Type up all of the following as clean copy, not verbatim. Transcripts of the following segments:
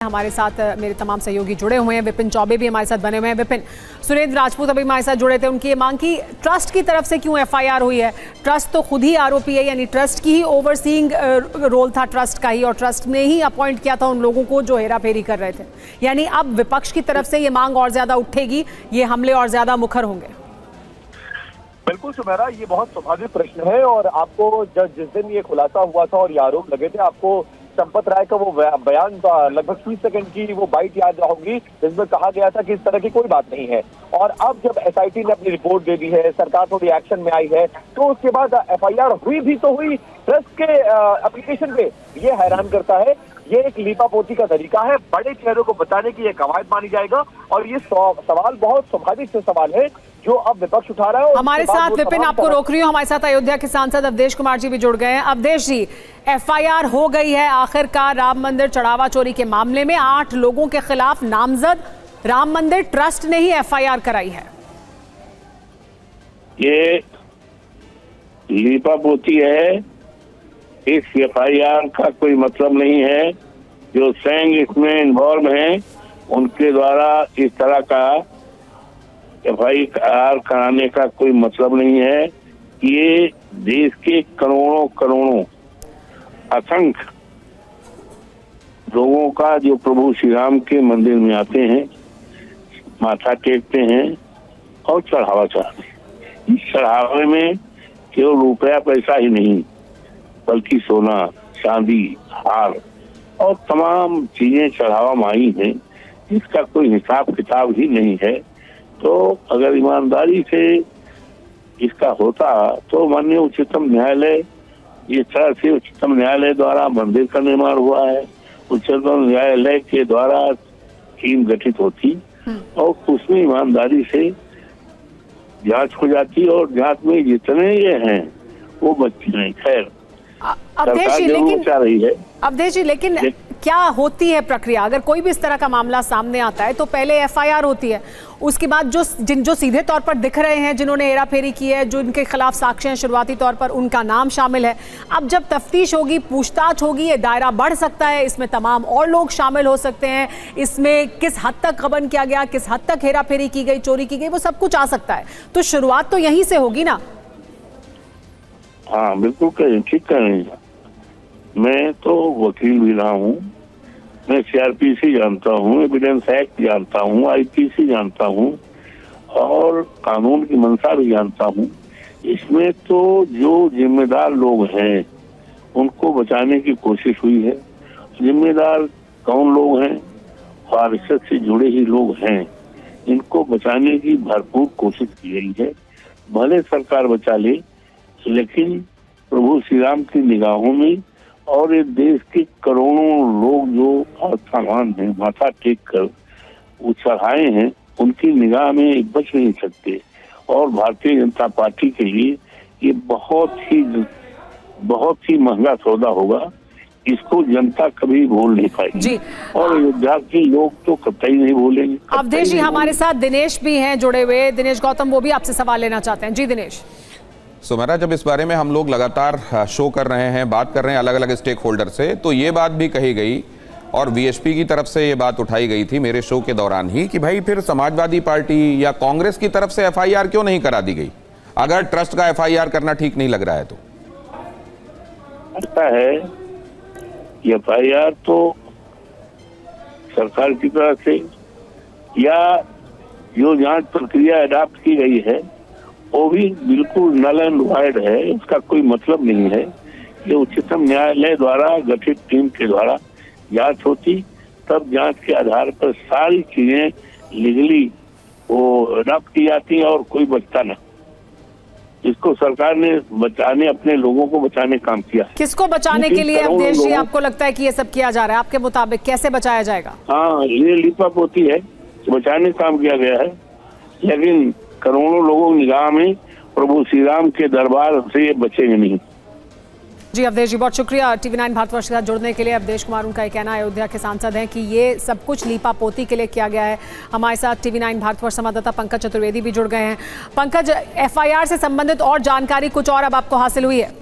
हमारे साथ मेरे तमाम सहयोगी जुड़े हुए हैं। विपिन चौबे भी हमारे साथ बने हुए हैं। विपिन, सुरेंद्र राजपूत अभी हमारे साथ जुड़े थे। उनकी ये मांग की ट्रस्ट की तरफ से क्यों एफआईआर हुई है? ट्रस्ट तो खुद ही आरोपी है, यानी ट्रस्ट की ही ओवरसीइंग रोल था ट्रस्ट का ही, और ट्रस्ट ने ही अपॉइंट किया था उन लोगों को जो हेराफेरी कर रहे थे। यानी अब विपक्ष की तरफ से ये मांग और ज्यादा उठेगी, ये हमले और ज्यादा मुखर होंगे। बिल्कुल सुमेरा, ये बहुत स्वाभाविक प्रश्न है। और आपको जिस दिन ये खुलासा हुआ था और ये आरोप लगे थे, आपको संपत राय का वो बयान लगभग 30 सेकंड की वो बाइट याद होगी, जिसमें कहा गया था कि इस तरह की कोई बात नहीं है। और अब जब एसआईटी ने अपनी रिपोर्ट दे दी है, सरकार थोड़ी एक्शन में आई है, तो उसके बाद एफआईआर हुई भी तो हुई ट्रस्ट के एप्लीकेशन पे। ये हैरान करता है, ये एक लीपापोती का तरीका है, बड़े चेहरों को बताने की ये कवायद मानी जाएगा। और ये सवाल बहुत स्वाभाविक से सवाल है जो अब विपक्ष उठा रहा है। हमारे साथ विपिन, आपको रोक रही हूँ, हमारे साथ अयोध्या के सांसद अवधेश कुमार जी भी जुड़ गए हैं। अवधेश जी, एफआईआर हो गई है आखिरकार राम मंदिर चढ़ावा चोरी के मामले में 8 लोगों के खिलाफ नामजद। राम मंदिर ट्रस्ट ने ही एफआईआर कराई है। ये लीपापोती है, इस एफआईआर का कोई मतलब नहीं है। जो संघ इसमें इन्वॉल्व हैं उनके द्वारा इस तरह का एफआईआर कराने का कोई मतलब नहीं है। ये देश के करोड़ों करोड़ों असंख्य लोगों का जो प्रभु श्री राम के मंदिर में आते हैं, माथा टेकते हैं और चढ़ावा चढ़ाते हैं। इस चढ़ावे में केवल रुपया पैसा ही नहीं, बल्कि सोना, चांदी, हार और तमाम चीजें चढ़ावा में आई हैं, जिसका कोई हिसाब किताब ही नहीं है। तो अगर ईमानदारी से इसका होता तो माननीय उच्चतम न्यायालय, इस तरह से उच्चतम न्यायालय द्वारा मंदिर का निर्माण हुआ है, उच्चतम न्यायालय के द्वारा टीम गठित होती और उसमें ईमानदारी से जांच हो जाती और जांच में जितने ये हैं वो बच्चे नहीं। खैर, अवधेश जी, लेकिन चाह रही है। अवधेश जी, लेकिन क्या होती है प्रक्रिया? अगर कोई भी इस तरह का मामला सामने आता है तो पहले एफआईआर होती है, उसके बाद जो सीधे तौर पर दिख रहे हैं, जिन्होंने हेराफेरी की है, जो इनके खिलाफ साक्ष्य हैं शुरुआती तौर पर, उनका नाम शामिल है। अब जब तफ्तीश होगी, पूछताछ होगी, ये दायरा बढ़ सकता है, इसमें तमाम और लोग शामिल हो सकते हैं, इसमें किस हद तक गबन किया गया, किस हद तक हेराफेरी की गई, चोरी की गई, वो सब कुछ आ सकता है। तो शुरुआत तो यहीं से होगी ना? हाँ, बिल्कुल ठीक कह रही हैं। मैं तो वकील भी रहा हूँ, मैं सीआरपीसी जानता हूँ, एविडेंस एक्ट जानता हूँ, आईपीसी जानता हूँ और कानून की मंशा भी जानता हूँ। इसमें तो जो जिम्मेदार लोग हैं उनको बचाने की कोशिश हुई है। जिम्मेदार कौन लोग हैं? वारसत से जुड़े ही लोग हैं, इनको बचाने की भरपूर कोशिश की गई है। भले सरकार बचा ले, लेकिन प्रभु श्री राम की निगाहों में और इस देश के करोड़ों लोग जो सामान हैं, माथा टेक कर वो चढ़ाए हैं, उनकी निगाह में बच नहीं सकते। और भारतीय जनता पार्टी के लिए ये बहुत ही महंगा सौदा होगा। इसको जनता कभी भूल नहीं पाएगी जी। और अयोध्या के लोग तो कतई नहीं भूलेंगे। अवधेश जी, हमारे साथ दिनेश भी हैं जुड़े हुए। दिनेश गौतम, वो भी आपसे सवाल लेना चाहते हैं। जी दिनेश। सुमेरा, जब इस बारे में हम लोग लगातार शो कर रहे हैं, बात कर रहे हैं अलग अलग स्टेक होल्डर से, तो ये बात भी कही गई और वीएचपी की तरफ से ये बात उठाई गई थी मेरे शो के दौरान ही कि भाई फिर समाजवादी पार्टी या कांग्रेस की तरफ से एफआईआर क्यों नहीं करा दी गई, अगर ट्रस्ट का एफआईआर करना ठीक नहीं लग रहा है तो? ऐसा है, एफआईआर तो सरकार की तरफ से या जो जांच प्रक्रिया अडॉप्ट की गई है वो भी बिल्कुल नल एंड वाइड है। उसका कोई मतलब नहीं है। ये उच्चतम न्यायालय द्वारा गठित टीम के द्वारा जांच होती, तब जांच के आधार पर सारी चीजें लीगली वो अडॉप्ट की जाती और कोई बचता ना। इसको सरकार ने बचाने, अपने लोगों को बचाने काम किया। किसको बचाने के लिए अवधेश जी आपको लगता है कि ये सब किया जा रहा है? आपके मुताबिक कैसे बचाया जाएगा? हाँ, ये लीपापोती है, बचाने काम किया गया है, लेकिन करोड़ों लोगों की निगाह में प्रभु श्री राम के दरबार से ये बचेंगे नहीं। जी अवधेश जी, बहुत शुक्रिया TV9 भारतवर्ष के साथ जुड़ने के लिए। अवधेश कुमार, उनका ये कहना है, अयोध्या के सांसद हैं, कि ये सब कुछ लीपापोती के लिए किया गया है। हमारे साथ TV9 भारतवर्ष संवाददाता पंकज चतुर्वेदी भी जुड़ गए हैं। पंकज, एफआईआर से संबंधित और जानकारी कुछ और अब आपको हासिल हुई है?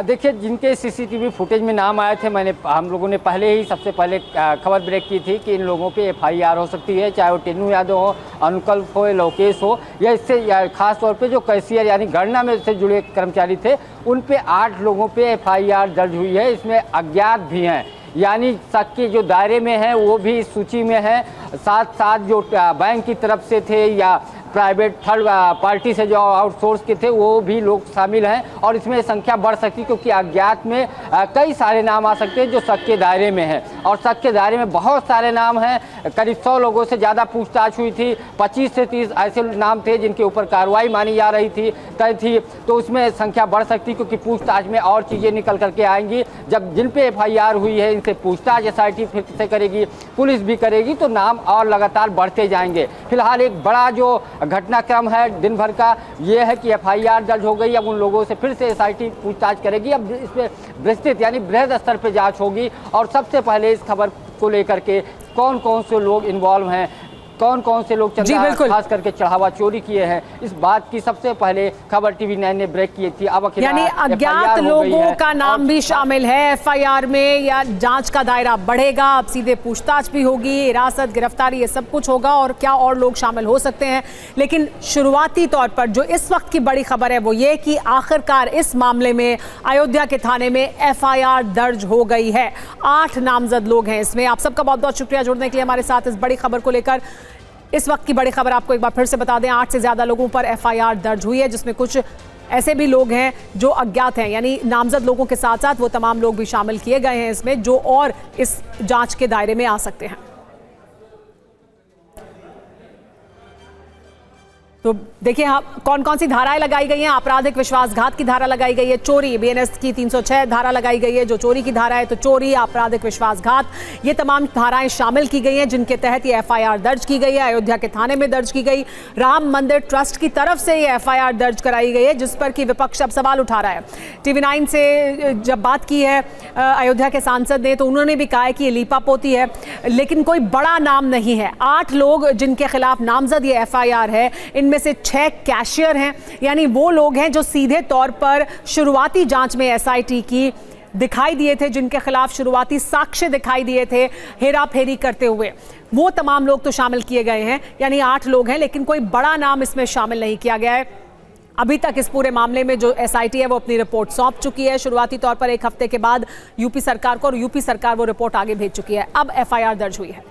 देखिए, जिनके सीसीटीवी फुटेज में नाम आए थे, हम लोगों ने पहले ही सबसे पहले खबर ब्रेक की थी कि इन लोगों पे एफआईआर हो सकती है, चाहे वो टिन्नू यादव हो, अनुकल्प हो, लोकेश हो, या इससे खास तौर पे जो कैशियर यानी गणना में से जुड़े कर्मचारी थे, उन पे 8 लोगों पे एफआईआर दर्ज हुई है। इसमें अज्ञात भी हैं, यानी शक के जो दायरे में हैं वो भी इस सूची में है। साथ साथ जो बैंक की तरफ से थे या प्राइवेट थर्ड पार्टी से जो आउटसोर्स के थे वो भी लोग शामिल हैं, और इसमें संख्या बढ़ सकती है क्योंकि अज्ञात में कई सारे नाम आ सकते हैं जो शक के दायरे में हैं, और शक के दायरे में बहुत सारे नाम हैं। करीब 100 लोगों से ज़्यादा पूछताछ हुई थी, 25 से 30 ऐसे नाम थे जिनके ऊपर कार्रवाई मानी जा रही थी तय थी, तो उसमें संख्या बढ़ सकती क्योंकि पूछताछ में और चीज़ें निकल करके आएंगी। जब जिन पे एफआईआर हुई है इनसे पूछताछ एसआईटी फिर से करेगी, पुलिस भी करेगी, तो नाम और लगातार बढ़ते जाएंगे। फिलहाल एक बड़ा जो घटनाक्रम है दिन भर का ये है कि एफआईआर दर्ज हो गई। अब उन लोगों से फिर से एसआईटी पूछताछ करेगी। अब इस पर विस्तृत यानी बृहद स्तर पर जांच होगी, और सबसे पहले इस खबर को लेकर के कौन कौन से लोग इन्वॉल्व हैं, कौन कौन से लोग चंदा खास करके चढ़ावा चोरी किए हैं, इस बात की सबसे पहले खबर टीवी 9 ने ब्रेक की थी। अब यानी अज्ञात लोगों का नाम भी शामिल है एफआईआर में, या जांच का दायरा बढ़ेगा, अब सीधे पूछताछ भी होगी, हिरासत, गिरफ्तारी, ये सब कुछ होगा, और क्या और लोग शामिल हो सकते हैं। लेकिन शुरुआती तौर पर जो इस वक्त की बड़ी खबर है वो ये कि आखिरकार इस मामले में अयोध्या के थाने में एफआईआर दर्ज हो गई है। 8 नामजद लोग हैं इसमें। आप सबका बहुत बहुत शुक्रिया जुड़ने के लिए हमारे साथ इस बड़ी खबर को लेकर। इस वक्त की बड़ी खबर आपको एक बार फिर से बता दें, 8 से ज्यादा लोगों पर एफआईआर दर्ज हुई है, जिसमें कुछ ऐसे भी लोग हैं जो अज्ञात हैं, यानी नामजद लोगों के साथ साथ वो तमाम लोग भी शामिल किए गए हैं इसमें, जो और इस जांच के दायरे में आ सकते हैं। तो देखिए कौन कौन सी धाराएं लगाई गई हैं। आपराधिक विश्वासघात की धारा लगाई गई है, चोरी बीएनएस की 306 धारा लगाई गई है, जो चोरी की धारा है, तो चोरी, आपराधिक विश्वासघात, ये तमाम धाराएं शामिल की गई हैं जिनके तहत ये एफआईआर दर्ज की गई है। अयोध्या के थाने में दर्ज की गई। राम मंदिर ट्रस्ट की तरफ से ये एफआईआर दर्ज कराई गई है, जिस पर कि विपक्ष अब सवाल उठा रहा है। टीवी 9 से जब बात की है अयोध्या के सांसद ने, तो उन्होंने भी कहा है कि ये लीपापोती है, लेकिन कोई बड़ा नाम नहीं है। 8 लोग जिनके खिलाफ नामजद ये एफआईआर है, इनमें से 6 कैशियर हैं, यानी वो लोग हैं जो सीधे तौर पर शुरुआती जांच में एसआईटी की दिखाई दिए थे, जिनके खिलाफ शुरुआती साक्ष्य दिखाई दिए थे हेरा फेरी करते हुए। वो तमाम लोग तो शामिल किए गए हैं, यानी 8 लोग हैं, लेकिन कोई बड़ा नाम इसमें शामिल नहीं किया गया है। अभी तक इस पूरे मामले में जो एसआईटी है वो अपनी रिपोर्ट सौंप चुकी है शुरुआती तौर पर 1 हफ्ते के बाद यूपी सरकार को, और यूपी सरकार वो रिपोर्ट आगे भेज चुकी है। अब एफआईआर दर्ज हुई है।